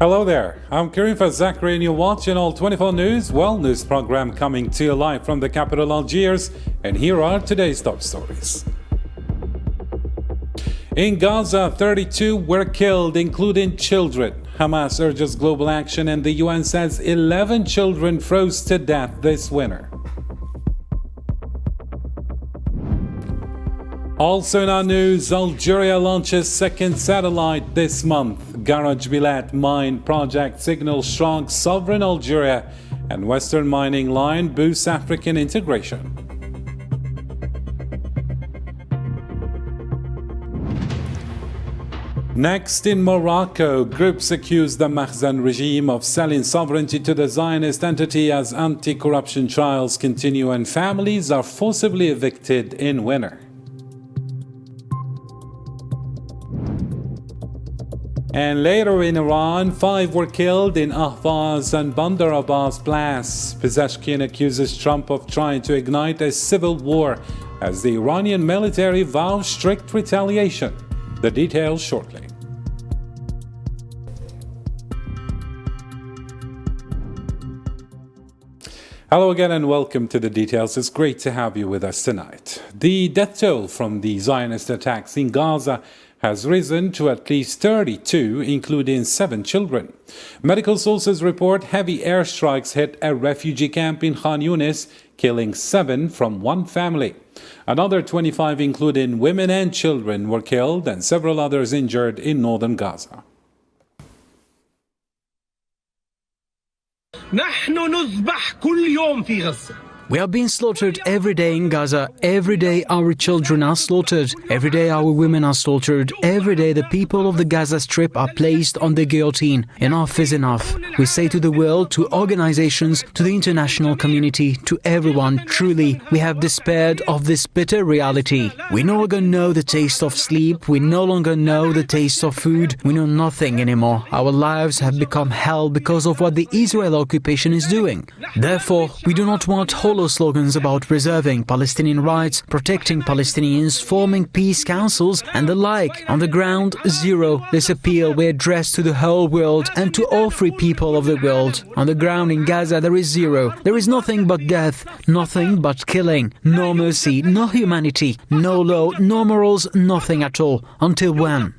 Hello there, I'm Karim Zachary and you're watching All 24 News, news program coming to you live from the capital Algiers, and here are today's top stories. In Gaza, 32 were killed, including children. Hamas urges global action and the UN says 11 children froze to death this winter. Also in our news, Algeria launches second satellite this month. Garage Bilat mine project signals strong sovereign Algeria, and Western mining line boosts African integration. Next, in Morocco, groups accuse the Makhzen regime of selling sovereignty to the Zionist entity as anti-corruption trials continue and families are forcibly evicted in winter. And later in Iran, 5 were killed in Ahvaz and Bandar Abbas blasts. Pezeshkian accuses Trump of trying to ignite a civil war as the Iranian military vows strict retaliation. The details shortly. Hello again and welcome to the details. It's great to have you with us tonight. The death toll from the Zionist attacks in Gaza has risen to at least 32, including 7 children. Medical sources report heavy airstrikes hit a refugee camp in Khan Yunis, killing 7 from one family. Another 25, including women and children, were killed and several others injured in northern Gaza. نحن نذبح كل يوم في غزة. We are being slaughtered every day in Gaza. Every day our children are slaughtered. Every day our women are slaughtered. Every day the people of the Gaza Strip are placed on the guillotine. Enough is enough. We say to the world, to organizations, to the international community, to everyone, truly, we have despaired of this bitter reality. We no longer know the taste of sleep. We no longer know the taste of food. We know nothing anymore. Our lives have become hell because of what the Israel occupation is doing. Therefore, we do not want hollow slogans about preserving Palestinian rights, protecting Palestinians, forming peace councils and the like. On the ground, zero. This appeal we address to the whole world and to all free people of the world. On the ground in Gaza there is zero. There is nothing but death, nothing but killing, no mercy, no humanity, no law, no morals, nothing at all. Until when?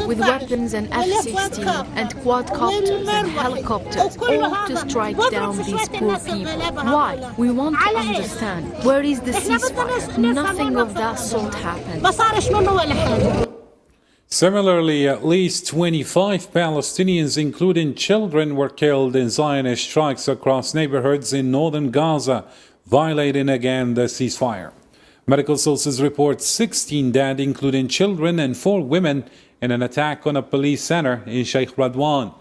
With weapons and F-16 and quadcopters and helicopters, all to strike down these poor people. Why? We want to understand. Where is the ceasefire? Nothing of that sort happened. Similarly, at least 25 Palestinians, including children, were killed in Zionist strikes across neighborhoods in northern Gaza, violating again the ceasefire. Medical sources report 16 dead, including children and 4 women, in an attack on a police center in Sheikh Radwan.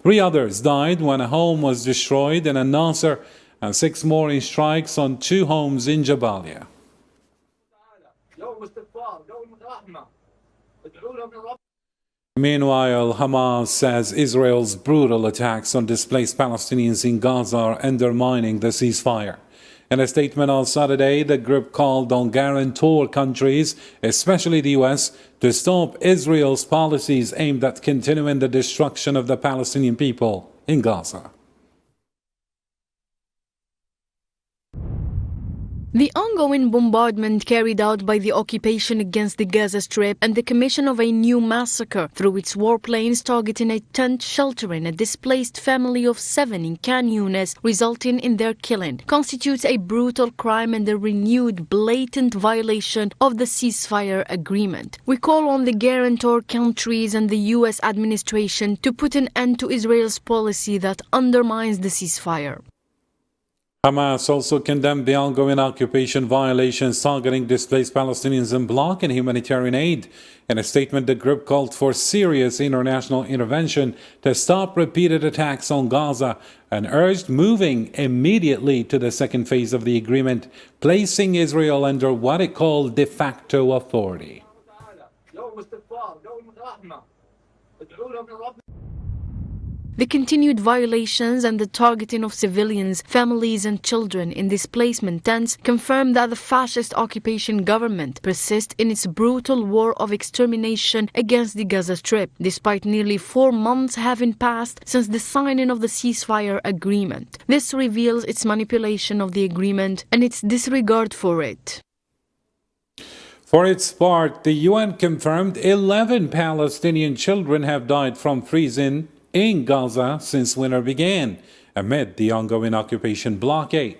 3 others died when a home was destroyed in Nasser, and 6 more in strikes on 2 homes in Jabalia. Meanwhile, Hamas says Israel's brutal attacks on displaced Palestinians in Gaza are undermining the ceasefire. In a statement on Saturday, the group called on guarantor countries, especially the US, to stop Israel's policies aimed at continuing the destruction of the Palestinian people in Gaza. The ongoing bombardment carried out by the occupation against the Gaza Strip and the commission of a new massacre through its warplanes targeting a tent sheltering a displaced family of 7 in Khan Yunis, resulting in their killing, constitutes a brutal crime and a renewed blatant violation of the ceasefire agreement. We call on the guarantor countries and the US administration to put an end to Israel's policy that undermines the ceasefire. Hamas also condemned the ongoing occupation violations targeting displaced Palestinians and blocking humanitarian aid. In a statement, the group called for serious international intervention to stop repeated attacks on Gaza and urged moving immediately to the second phase of the agreement, placing Israel under what it called de facto authority. The continued violations and the targeting of civilians, families and children in displacement tents confirm that the fascist occupation government persists in its brutal war of extermination against the Gaza Strip, despite nearly 4 months having passed since the signing of the ceasefire agreement. This reveals its manipulation of the agreement and its disregard for it. For its part, the UN confirmed 11 Palestinian children have died from freezing in Gaza since winter began, amid the ongoing occupation blockade.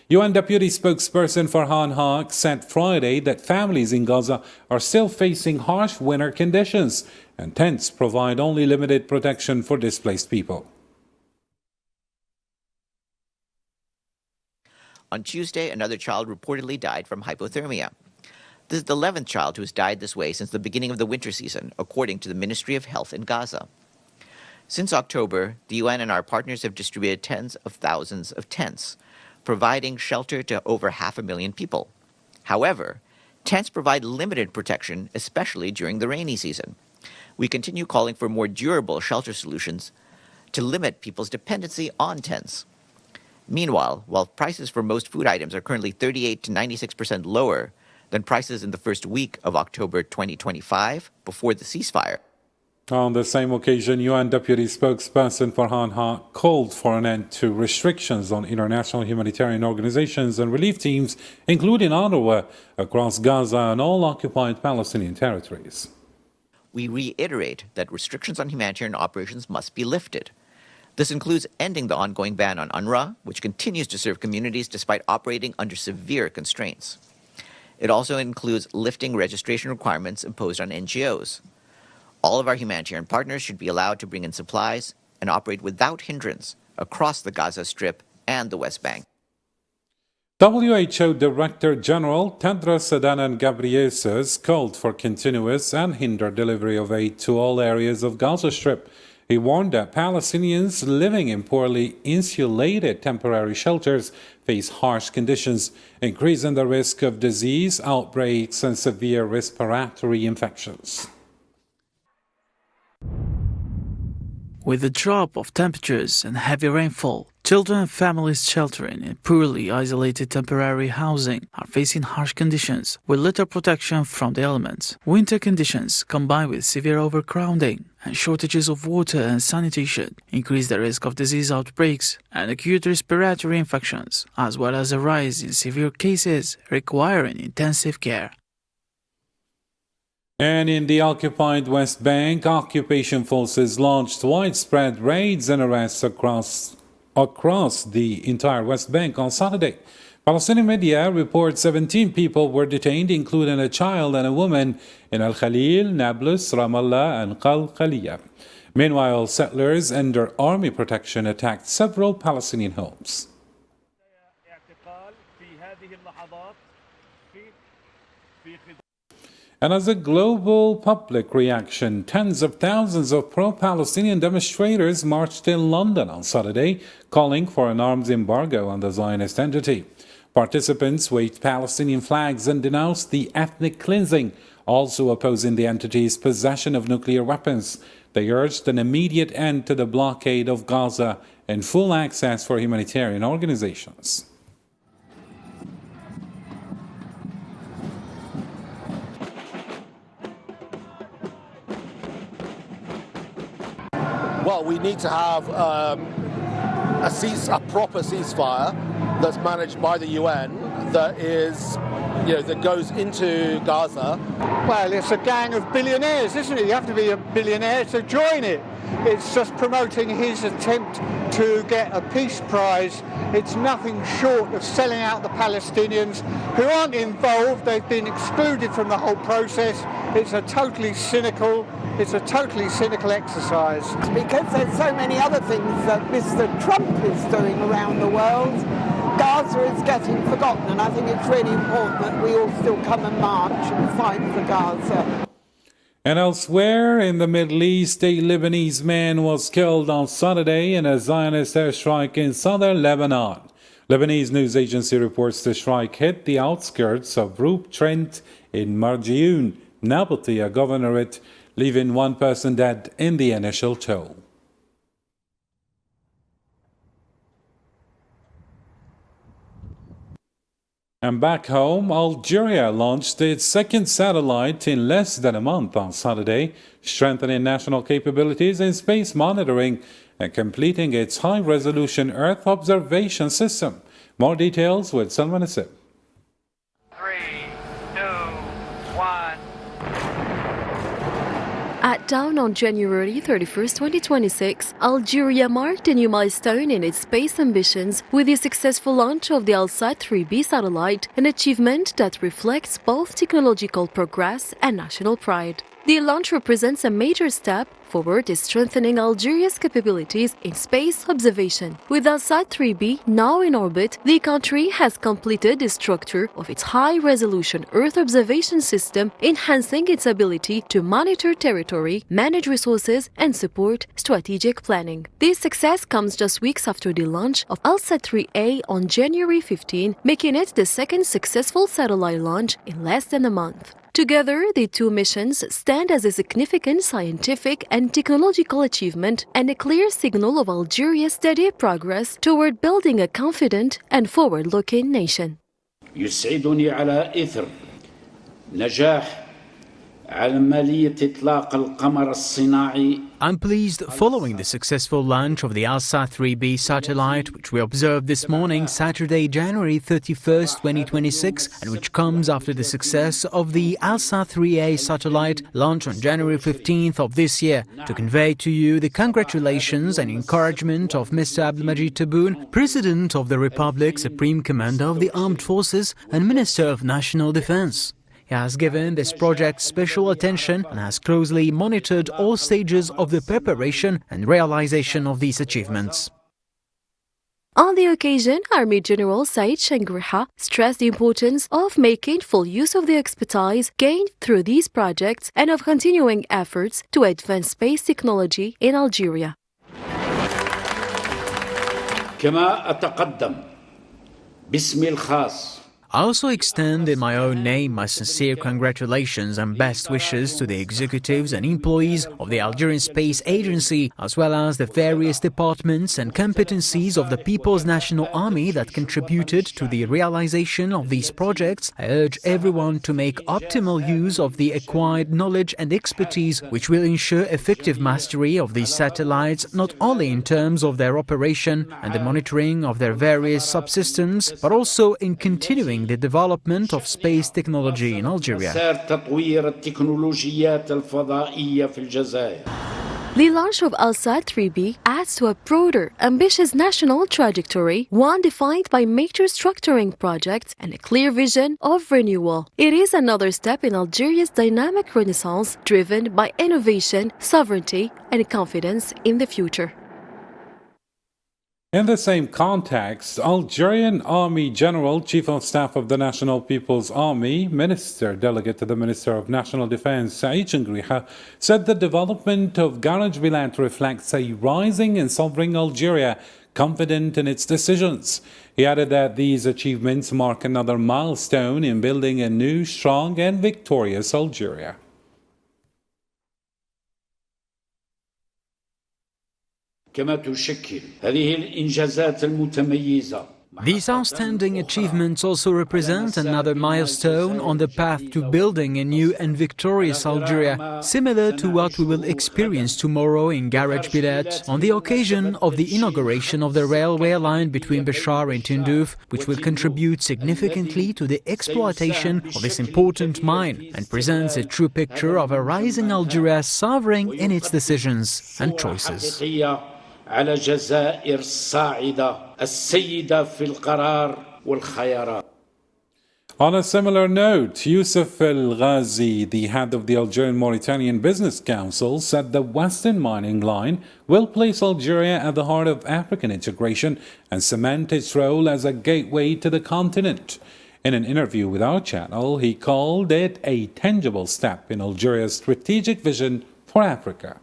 UN Deputy Spokesperson Farhan Haq said Friday that families in Gaza are still facing harsh winter conditions, and tents provide only limited protection for displaced people. On Tuesday, another child reportedly died from hypothermia. This is the 11th child who has died this way since the beginning of the winter season, according to the Ministry of Health in Gaza. Since October, the UN and our partners have distributed tens of thousands of tents, providing shelter to over 500,000 people. However, tents provide limited protection, especially during the rainy season. We continue calling for more durable shelter solutions to limit people's dependency on tents. Meanwhile, while prices for most food items are currently 38 to 96% lower than prices in the first week of October 2025, before the ceasefire. On the same occasion, UN Deputy Spokesperson Farhan Haq called for an end to restrictions on international humanitarian organizations and relief teams, including UNRWA, across Gaza and all occupied Palestinian territories. We reiterate that restrictions on humanitarian operations must be lifted. This includes ending the ongoing ban on UNRWA, which continues to serve communities despite operating under severe constraints. It also includes lifting registration requirements imposed on NGOs. All of our humanitarian partners should be allowed to bring in supplies and operate without hindrance across the Gaza Strip and the West Bank. WHO Director General Tedros Adhanom Ghebreyesus called for continuous and hindered delivery of aid to all areas of Gaza Strip. He warned that Palestinians living in poorly insulated temporary shelters face harsh conditions, increasing the risk of disease outbreaks and severe respiratory infections. With the drop of temperatures and heavy rainfall, children and families sheltering in poorly isolated temporary housing are facing harsh conditions with little protection from the elements. Winter conditions combined with severe overcrowding and shortages of water and sanitation increase the risk of disease outbreaks and acute respiratory infections, as well as a rise in severe cases requiring intensive care. And in the occupied West Bank, occupation forces launched widespread raids and arrests across the entire West Bank on Saturday. Palestinian media report 17 people were detained, including a child and a woman, in Al Khalil, Nablus, Ramallah, and Qalqaliyah. Meanwhile, settlers under army protection attacked several Palestinian homes. And as a global public reaction, tens of thousands of pro-Palestinian demonstrators marched in London on Saturday, calling for an arms embargo on the Zionist entity. Participants waved Palestinian flags and denounced the ethnic cleansing, also opposing the entity's possession of nuclear weapons. They urged an immediate end to the blockade of Gaza and full access for humanitarian organizations. Well, we need to have a proper ceasefire that's managed by the UN, that goes into Gaza. Well, it's a gang of billionaires, isn't it? You have to be a billionaire to join it. It's just promoting his attempt to get a peace prize. It's nothing short of selling out the Palestinians who aren't involved. They've been excluded from the whole process. It's a totally cynical exercise. Because there's so many other things that Mr. Trump is doing around the world, Gaza is getting forgotten, and I think it's really important that we all still come and march and fight for Gaza. And elsewhere in the Middle East, a Lebanese man was killed on Saturday in a Zionist airstrike in southern Lebanon. Lebanese news agency reports the strike hit the outskirts of Rub Trent in Marjioun, Nabatea governorate, leaving one person dead in the initial toll. And back home, Algeria launched its second satellite in less than a month on Saturday, strengthening national capabilities in space monitoring and completing its high-resolution Earth observation system. More details with Salman Asib. 3, 2, 1. At dawn on January 31st, 2026, Algeria marked a new milestone in its space ambitions with the successful launch of the Alsat 3B satellite, an achievement that reflects both technological progress and national pride. The launch represents a major step forward in strengthening Algeria's capabilities in space observation. With Alsat 3B now in orbit, the country has completed the structure of its high-resolution Earth observation system, enhancing its ability to monitor territory, manage resources, and support strategic planning. This success comes just weeks after the launch of Alsat 3A on January 15, making it the second successful satellite launch in less than a month. Together, the two missions stand as a significant scientific and technological achievement and a clear signal of Algeria's steady progress toward building a confident and forward-looking nation. يسعدني على إثر نجاح عملية إطلاق القمر الصناعي. I'm pleased following the successful launch of the Alsat 3B satellite, which we observed this morning, Saturday, January 31st, 2026, and which comes after the success of the Alsat 3A satellite launched on January 15th of this year, to convey to you the congratulations and encouragement of Mr. Abdelmajid Tebboune, President of the Republic, Supreme Commander of the Armed Forces and Minister of National Defense. He has given this project special attention and has closely monitored all stages of the preparation and realization of these achievements. On the occasion, Army General Said Shangriha stressed the importance of making full use of the expertise gained through these projects and of continuing efforts to advance space technology in Algeria. كما أتقدم باسمي الخاص. I also extend in my own name my sincere congratulations and best wishes to the executives and employees of the Algerian Space Agency, as well as the various departments and competencies of the People's National Army that contributed to the realization of these projects. I urge everyone to make optimal use of the acquired knowledge and expertise, which will ensure effective mastery of these satellites, not only in terms of their operation and the monitoring of their various subsystems, but also in continuing the development of space technology in Algeria. The launch of Alsat 3B adds to a broader, ambitious national trajectory, one defined by major structuring projects and a clear vision of renewal. It is another step in Algeria's dynamic renaissance, driven by innovation, sovereignty, and confidence in the future. In the same context, Algerian Army General, Chief of Staff of the National People's Army, Minister Delegate to the Minister of National Defense, Said Shangriha, said the development of Garage Bilat reflects a rising and sovereign Algeria, confident in its decisions. He added that these achievements mark another milestone in building a new, strong and victorious Algeria. كما تشكل هذه الإنجازات المتميزة. These outstanding achievements also represent another milestone on the path to building a new and victorious Algeria, similar to what we will experience tomorrow in Garage Bilat on the occasion of the inauguration of the railway line between Béchar and Tindouf, which will contribute significantly to the exploitation of this important mine and presents a true picture of a rising Algeria sovereign in its decisions and choices. على جزائر الصاعدة السيدة في القرار والخيارات. On a similar note, Youssef El Ghazi, the head of the Algerian Mauritanian Business Council, said the Western Mining Line will place Algeria at the heart of African integration and cement its role as a gateway to the continent. In an interview with our channel, he called it a tangible step in Algeria's strategic vision for Africa.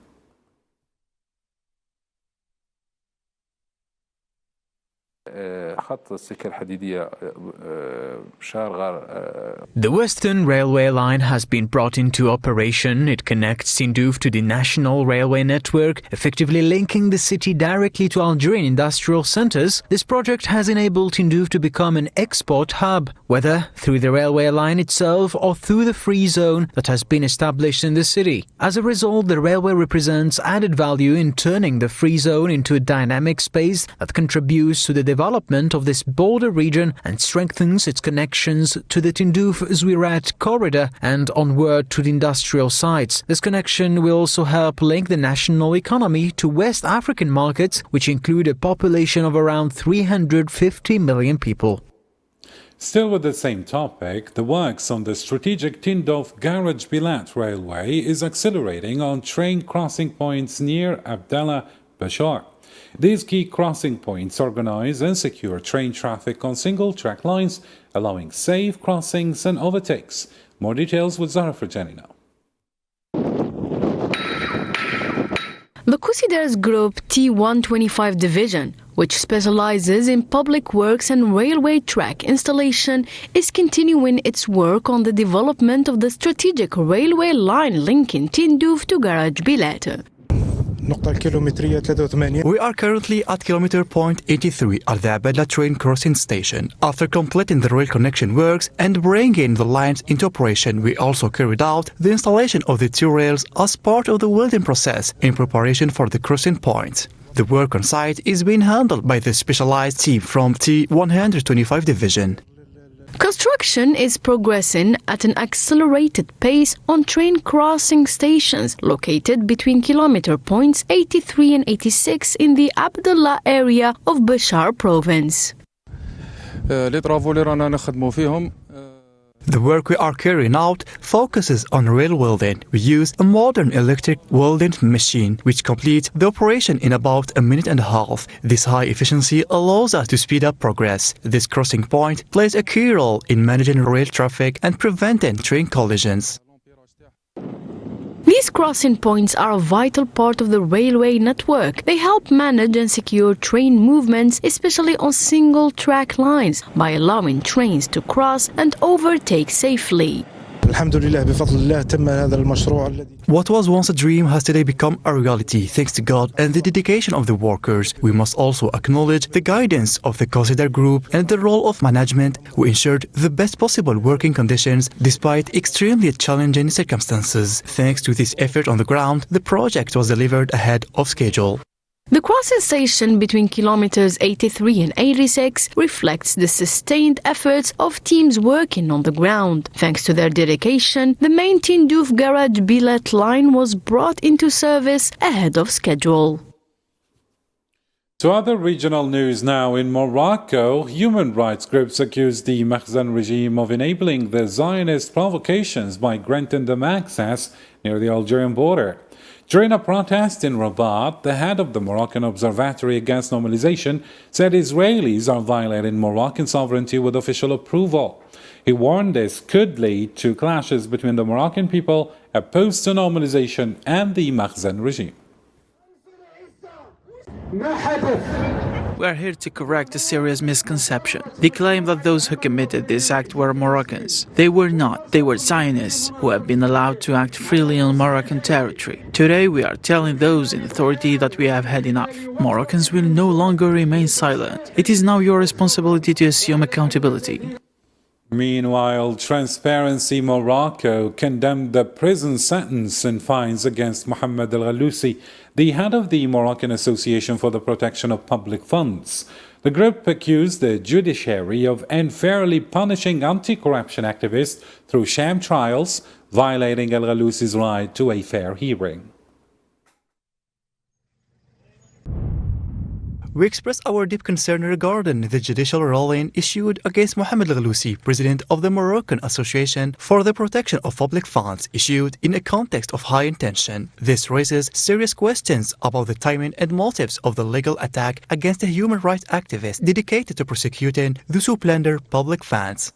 The Western Railway line has been brought into operation. It connects Tindouf to the national railway network, effectively linking the city directly to Algerian industrial centers. This project has enabled Tindouf to become an export hub, whether through the railway line itself or through the free zone that has been established in the city. As a result, the railway represents added value in turning the free zone into a dynamic space that contributes to the development of this border region and strengthens its connections to the Tindouf-Zouirat corridor and onward to the industrial sites. This connection will also help link the national economy to West African markets, which include a population of around 350 million people. Still with the same topic, the works on the strategic Tindouf-Garage-Bilat railway is accelerating on train crossing points near Abdallah Bashar. These key crossing points organize and secure train traffic on single-track lines, allowing safe crossings and overtakes. More details with Zahra Farjani now. The Crusaders Group T125 Division, which specializes in public works and railway track installation, is continuing its work on the development of the strategic railway line linking Tindouf to Garage Bilat. We are currently at kilometer point 83 at the Abdallah train crossing station. After completing the rail connection works and bringing the lines into operation, we also carried out the installation of the two rails as part of the welding process in preparation for the crossing points. The work on site is being handled by the specialized team from T125 Division. Construction is progressing at an accelerated pace on train crossing stations located between kilometer points 83 and 86 in the Abdallah area of Bashar province. The work we are carrying out focuses on rail welding. We use a modern electric welding machine which completes the operation in about a minute and a half. This high efficiency allows us to speed up progress. This crossing point plays a key role in managing rail traffic and preventing train collisions. These crossing points are a vital part of the railway network. They help manage and secure train movements, especially on single-track lines, by allowing trains to cross and overtake safely. What was once a dream has today become a reality thanks to God and the dedication of the workers. We must also acknowledge the guidance of the Crusader Group and the role of management who ensured the best possible working conditions despite extremely challenging circumstances. Thanks to this effort on the ground, the project was delivered ahead of schedule. The crossing station between kilometers 83 and 86 reflects the sustained efforts of teams working on the ground. Thanks to their dedication, the main Tindouf Garage Bilat line was brought into service ahead of schedule. To other regional news now, in Morocco, human rights groups accuse the Makhzen regime of enabling the Zionist provocations by granting them access near the Algerian border. During a protest in Rabat, the head of the Moroccan Observatory Against Normalization said Israelis are violating Moroccan sovereignty with official approval. He warned this could lead to clashes between the Moroccan people opposed to normalization and the Makhzen regime. We are here to correct a serious misconception. They claim that those who committed this act were Moroccans. They were not. They were Zionists who have been allowed to act freely on Moroccan territory. Today we are telling those in authority that we have had enough. Moroccans will no longer remain silent. It is now your responsibility to assume accountability. Meanwhile, Transparency Morocco condemned the prison sentence and fines against Mohammed al-Ghallousi, the head of the Moroccan Association for the Protection of Public Funds. The group accused the judiciary of unfairly punishing anti-corruption activists through sham trials, violating al-Ghallousi's right to a fair hearing. We express our deep concern regarding the judicial ruling issued against Mohammed al-Ghallousi, president of the Moroccan Association for the Protection of Public Funds, issued in a context of high intention. This raises serious questions about the timing and motives of the legal attack against a human rights activist dedicated to prosecuting those who plunder public funds.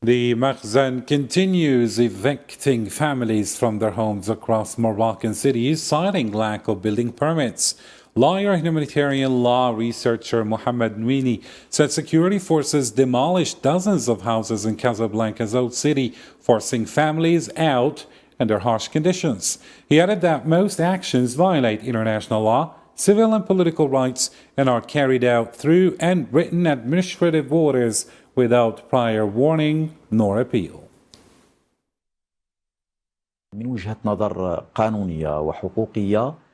The Makhzen continues evicting families from their homes across Moroccan cities, citing lack of building permits. Lawyer, humanitarian law researcher Mohammed Nwini said security forces demolished dozens of houses in Casablanca's old city, forcing families out under harsh conditions. He added that most actions violate international law, civil and political rights, and are carried out through unwritten administrative orders without prior warning nor appeal.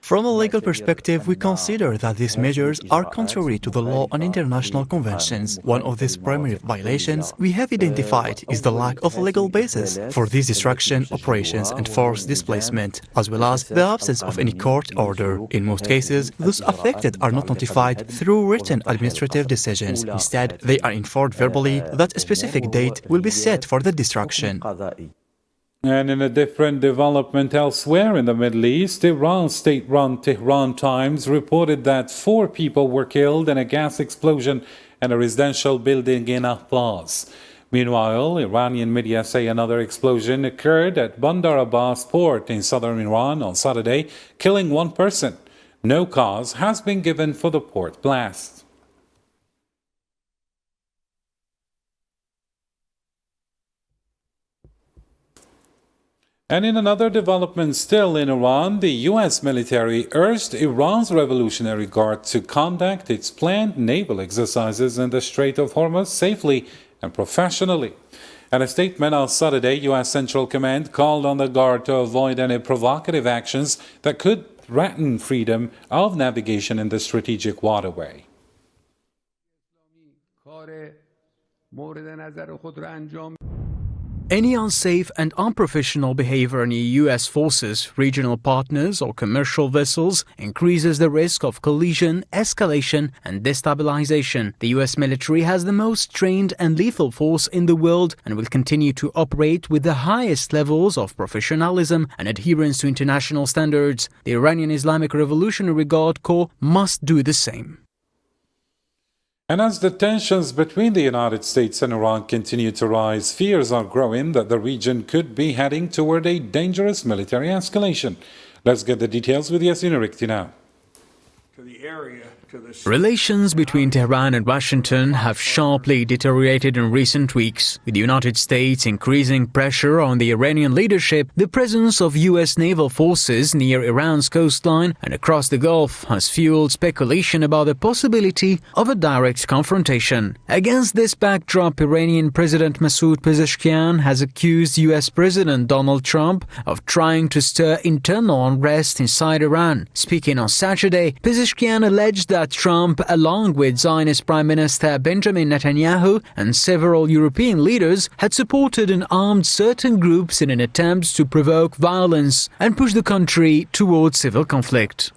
From a legal perspective, we consider that these measures are contrary to the law and international conventions. One of these primary violations we have identified is the lack of legal basis for these destruction operations and forced displacement, as well as the absence of any court order. In most cases, those affected are not notified through written administrative decisions. Instead, they are informed verbally that a specific date will be set for the destruction. And in a different development elsewhere in the Middle East, Iran's state-run Tehran Times reported that 4 people were killed in a gas explosion in a residential building in Ahvaz. Meanwhile, Iranian media say another explosion occurred at Bandar Abbas port in southern Iran on Saturday, killing 1 person. No cause has been given for the port blast. And in another development still in Iran, the U.S. military urged Iran's Revolutionary Guard to conduct its planned naval exercises in the Strait of Hormuz safely and professionally. In a statement on Saturday, U.S. Central Command called on the Guard to avoid any provocative actions that could threaten freedom of navigation in the strategic waterway. Any unsafe and unprofessional behavior in U.S. forces, regional partners, or commercial vessels increases the risk of collision, escalation, and destabilization. The U.S. military has the most trained and lethal force in the world and will continue to operate with the highest levels of professionalism and adherence to international standards. The Iranian Islamic Revolutionary Guard Corps must do the same. And as the tensions between the United States and Iran continue to rise, fears are growing that the region could be heading toward a dangerous military escalation. Let's get the details with Yasin Rikti now. Relations between Tehran and Washington have sharply deteriorated in recent weeks. With the United States increasing pressure on the Iranian leadership, the presence of U.S. naval forces near Iran's coastline and across the Gulf has fueled speculation about the possibility of a direct confrontation. Against this backdrop, Iranian President Masoud Pezeshkian has accused U.S. President Donald Trump of trying to stir internal unrest inside Iran. Speaking on Saturday, Pezeshkian alleged that Trump, along with Zionist Prime Minister Benjamin Netanyahu and several European leaders, had supported and armed certain groups in an attempt to provoke violence and push the country towards civil conflict.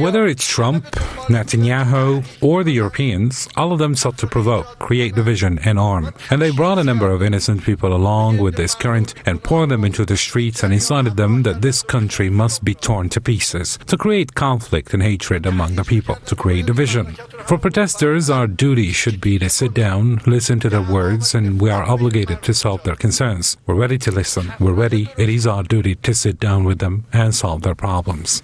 Whether it's Trump, Netanyahu, or the Europeans, all of them sought to provoke, create division, and arm. And they brought a number of innocent people along with this current and poured them into the streets and incited them that this country must be torn to pieces, to create conflict and hatred among the people, to create division. For protesters, our duty should be to sit down, listen to their words, and we are obligated to solve their concerns. We're ready to listen. We're ready. It is our duty to sit down with them and solve their problems.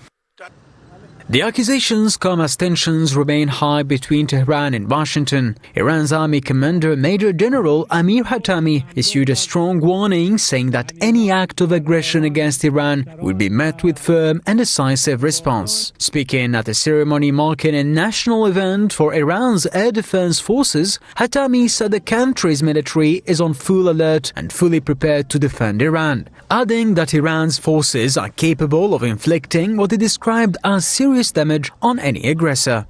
The accusations come as tensions remain high between Tehran and Washington. Iran's army commander Major General Amir Hatami issued a strong warning saying that any act of aggression against Iran would be met with firm and decisive response. Speaking at a ceremony marking a national event for Iran's air defense forces, Hatami said the country's military is on full alert and fully prepared to defend Iran, adding that Iran's forces are capable of inflicting what he described as serious damage on any aggressor.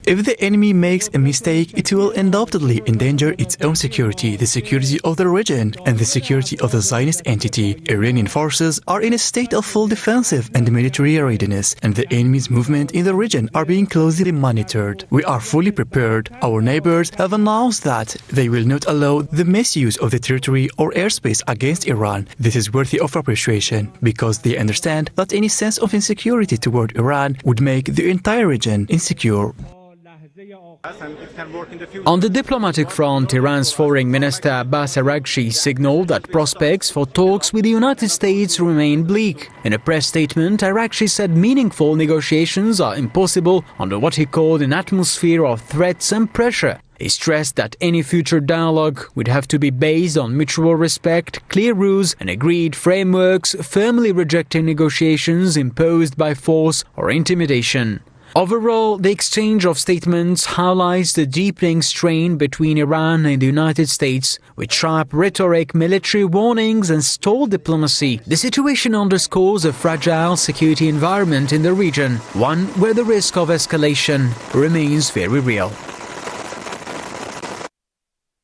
If the enemy makes a mistake, it will undoubtedly endanger its own security, the security of the region, and the security of the Zionist entity. Iranian forces are in a state of full defensive and military readiness, and the enemy's movement in the region are being closely monitored. We are fully prepared. Our neighbors have announced that they will not allow the misuse of the territory or airspace against Iran. This is worthy of appreciation, because they understand that any sense of insecurity toward Iran would make the entire region insecure. On the diplomatic front, Iran's Foreign Minister Abbas Araghchi signaled that prospects for talks with the United States remain bleak. In a press statement, Araghchi said meaningful negotiations are impossible under what he called an atmosphere of threats and pressure. He stressed that any future dialogue would have to be based on mutual respect, clear rules and agreed frameworks, firmly rejecting negotiations imposed by force or intimidation. Overall, the exchange of statements highlights the deepening strain between Iran and the United States, with sharp rhetoric, military warnings and stalled diplomacy. The situation underscores a fragile security environment in the region, one where the risk of escalation remains very real.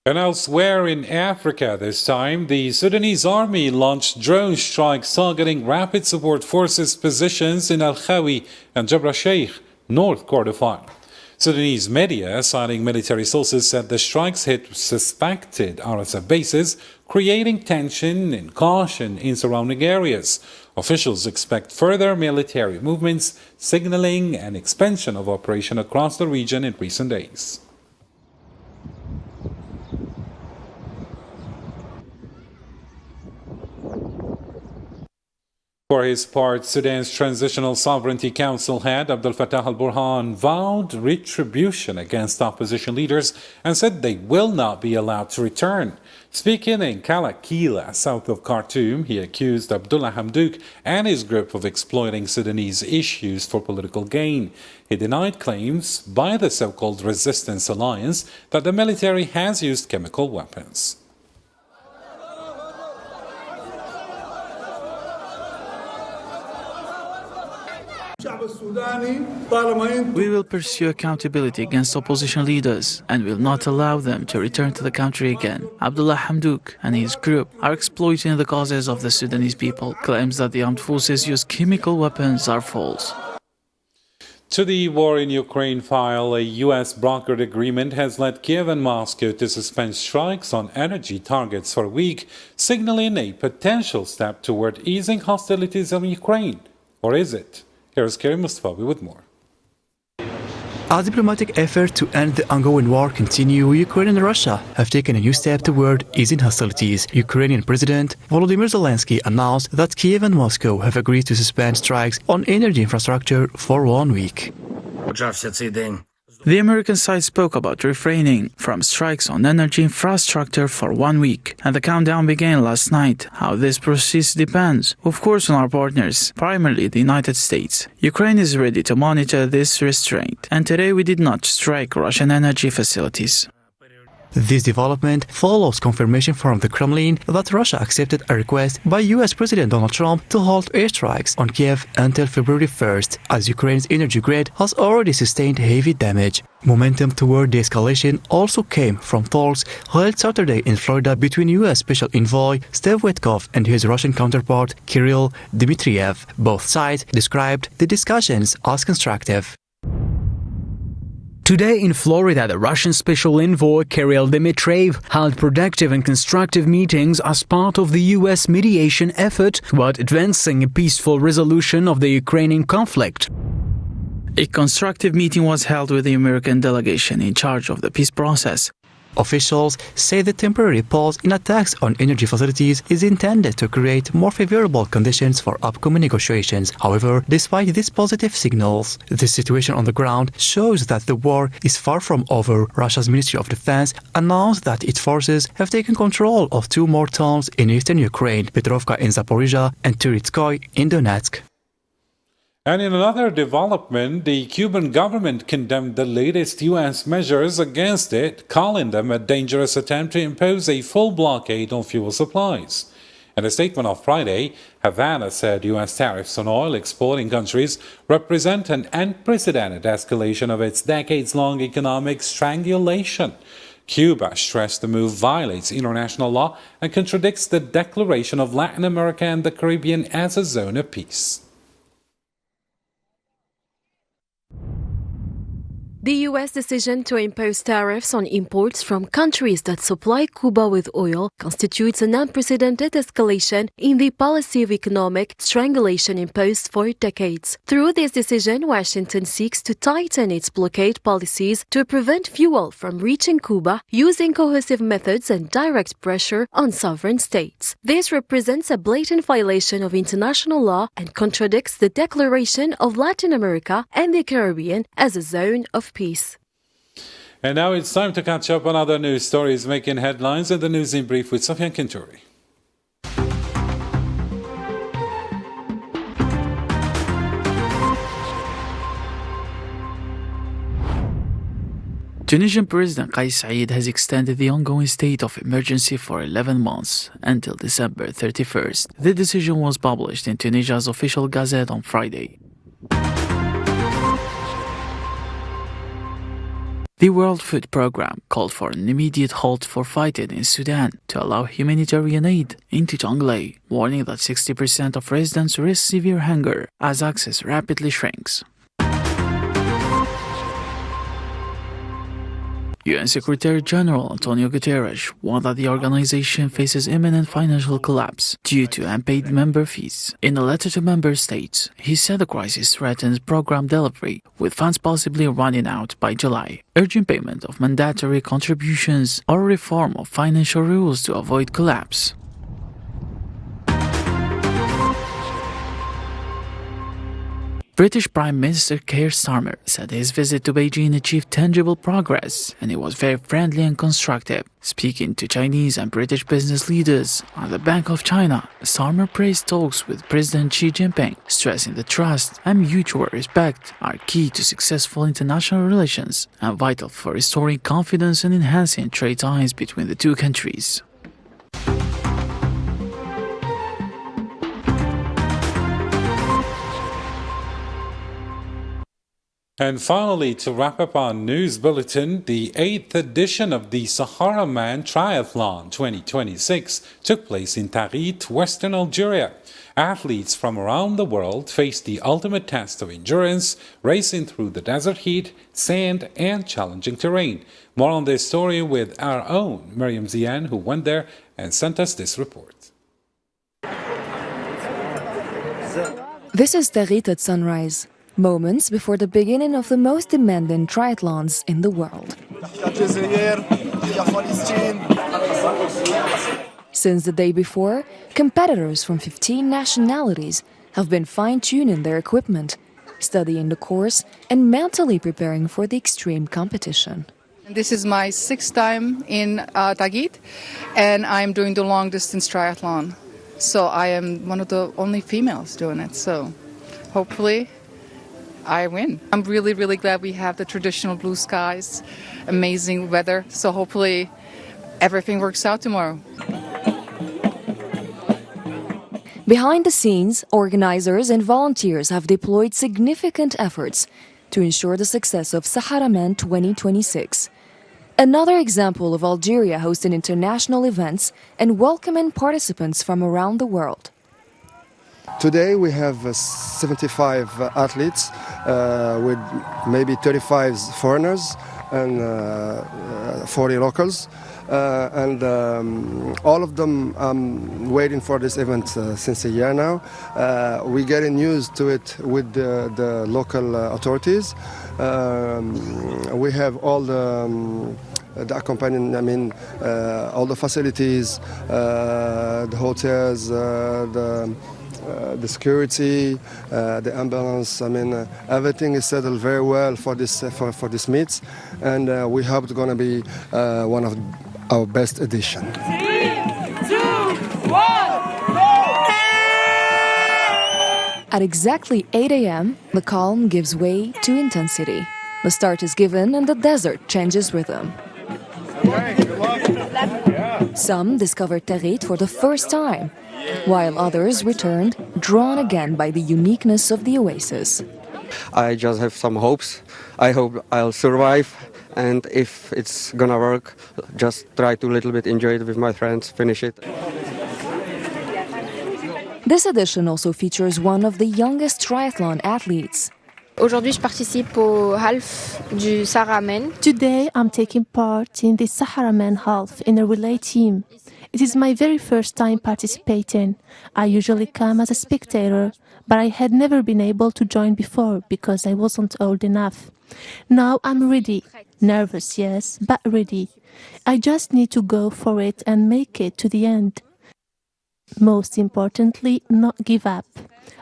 And elsewhere in Africa this time, the Sudanese army launched drone strikes targeting rapid support forces positions in Al-Khawi and Jabra Sheikh, North Kordofan. Sudanese media, citing military sources, said the strikes hit suspected RSF bases, creating tension and caution in surrounding areas. Officials expect further military movements, signaling an expansion of operation across the region in recent days. For his part, Sudan's Transitional Sovereignty Council head Abdel Fattah al-Burhan vowed retribution against opposition leaders and said they will not be allowed to return. Speaking in Kalakila, south of Khartoum, he accused Abdullah Hamdouk and his group of exploiting Sudanese issues for political gain. He denied claims by the so-called Resistance Alliance that the military has used chemical weapons. We will pursue accountability against opposition leaders and will not allow them to return to the country again. Abdullah Hamdouk and his group are exploiting the causes of the Sudanese people. Claims that the armed forces use chemical weapons are false. To the war in Ukraine file, a U.S. brokered agreement has led Kiev and Moscow to suspend strikes on energy targets for a week, signaling a potential step toward easing hostilities in Ukraine. Or is it? Here's Karim Mustafawi with more. As diplomatic efforts to end the ongoing war continue, Ukraine and Russia have taken a new step toward easing hostilities. Ukrainian President Volodymyr Zelensky announced that Kiev and Moscow have agreed to suspend strikes on energy infrastructure for 1 week. The American side spoke about refraining from strikes on energy infrastructure for 1 week, and the countdown began last night. How this process depends, of course, on our partners, primarily the United States. Ukraine is ready to monitor this restraint, and today we did not strike Russian energy facilities. This development follows confirmation from the Kremlin that Russia accepted a request by US President Donald Trump to halt airstrikes on Kiev until February 1st, as Ukraine's energy grid has already sustained heavy damage. Momentum toward de-escalation also came from talks held Saturday in Florida between US Special Envoy Steve Witkoff and his Russian counterpart Kirill Dmitriev. Both sides described the discussions as constructive. Today in Florida, the Russian Special Envoy Kirill Dmitriev held productive and constructive meetings as part of the U.S. mediation effort toward advancing a peaceful resolution of the Ukrainian conflict. A constructive meeting was held with the American delegation in charge of the peace process. Officials say the temporary pause in attacks on energy facilities is intended to create more favorable conditions for upcoming negotiations. However, despite these positive signals, the situation on the ground shows that the war is far from over. Russia's Ministry of Defense announced that its forces have taken control of 2 more towns in eastern Ukraine, Petrovka in Zaporizhia and Turitskoy in Donetsk. And in another development, the Cuban government condemned the latest U.S. measures against it, calling them a dangerous attempt to impose a full blockade on fuel supplies. In a statement on Friday, Havana said U.S. tariffs on oil exporting countries represent an unprecedented escalation of its decades-long economic strangulation. Cuba stressed the move violates international law and contradicts the declaration of Latin America and the Caribbean as a zone of peace. The U.S. decision to impose tariffs on imports from countries that supply Cuba with oil constitutes an unprecedented escalation in the policy of economic strangulation imposed for decades. Through this decision, Washington seeks to tighten its blockade policies to prevent fuel from reaching Cuba, using coercive methods and direct pressure on sovereign states. This represents a blatant violation of international law and contradicts the declaration of Latin America and the Caribbean as a zone of peace. And now it's time to catch up on other news stories making headlines in the News in Brief with Sofian Kinturi. Tunisian President Kais Saied has extended the ongoing state of emergency for 11 months until December 31st. The decision was published in Tunisia's official gazette on Friday. The World Food Programme called for an immediate halt for fighting in Sudan to allow humanitarian aid into Jonglei, warning that 60% of residents risk severe hunger as access rapidly shrinks. UN Secretary General Antonio Guterres warned that the organization faces imminent financial collapse due to unpaid member fees. In a letter to member states, he said the crisis threatens program delivery, with funds possibly running out by July, urging payment of mandatory contributions or reform of financial rules to avoid collapse. British Prime Minister Keir Starmer said his visit to Beijing achieved tangible progress and it was very friendly and constructive. Speaking to Chinese and British business leaders on the Bank of China, Starmer praised talks with President Xi Jinping, stressing that trust and mutual respect are key to successful international relations and vital for restoring confidence and enhancing trade ties between the two countries. And finally, to wrap up our news bulletin, the 8th edition of the Sahara Man Triathlon 2026 took place in Tarit, Western Algeria. Athletes from around the world faced the ultimate test of endurance, racing through the desert heat, sand, and challenging terrain. More on this story with our own Miriam Zian, who went there and sent us this report. This is Tarit at sunrise, moments before the beginning of the most demanding triathlons in the world. Since the day before, competitors from 15 nationalities have been fine-tuning their equipment, studying the course, and mentally preparing for the extreme competition. This is my 6th time in Tarit, and I'm doing the long-distance triathlon. So I am one of the only females doing it, so hopefully I win. I'm really, really glad we have the traditional blue skies, amazing weather, so hopefully everything works out tomorrow. Behind the scenes, organizers and volunteers have deployed significant efforts to ensure the success of Sahara Man 2026. Another example of Algeria hosting international events and welcoming participants from around the world. Today we have 75 athletes with maybe 35 foreigners and 40 locals. All of them waiting for this event since a year now. We're getting used to it with the local authorities. We have all the accompanying, all the facilities, the hotels, the security, the ambulance. Everything is settled very well for this meet, and we hope it's going to be one of our best edition. 3, 2, 1, At exactly 8 a.m., the calm gives way to intensity. The start is given and the desert changes rhythm. Some discovered Tarit for the first time, while others returned, drawn again by the uniqueness of the oasis. I just have some hopes. I hope I'll survive, and if it's gonna work, just try to a little bit enjoy it with my friends, finish it. This edition also features one of the youngest triathlon athletes. Aujourd'hui, je participe au half du Sahara Man. Today, I'm taking part in the Sahara Man half in a relay team. It is my very first time participating. I usually come as a spectator, but I had never been able to join before because I wasn't old enough. Now I'm ready. Nervous, yes, but ready. I just need to go for it and make it to the end. Most importantly, not give up.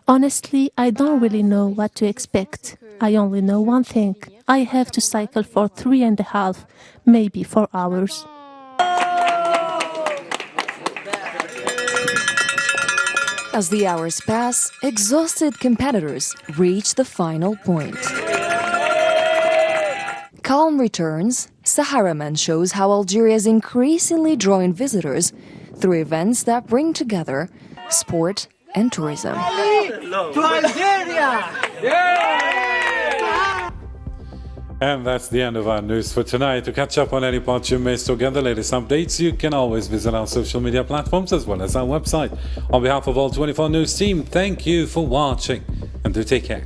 Honestly, I don't really know what to expect. I only know one thing. I have to cycle for 3.5, maybe 4 hours. As the hours pass, exhausted competitors reach the final point. Calm returns. Sahara Man shows how Algeria is increasingly drawing visitors through events that bring together sport and tourism. To Algeria! And that's the end of our news for tonight. To catch up on any parts you missed or get the latest updates, you can always visit our social media platforms as well as our website. On behalf of all 24 News team, thank you for watching and do take care.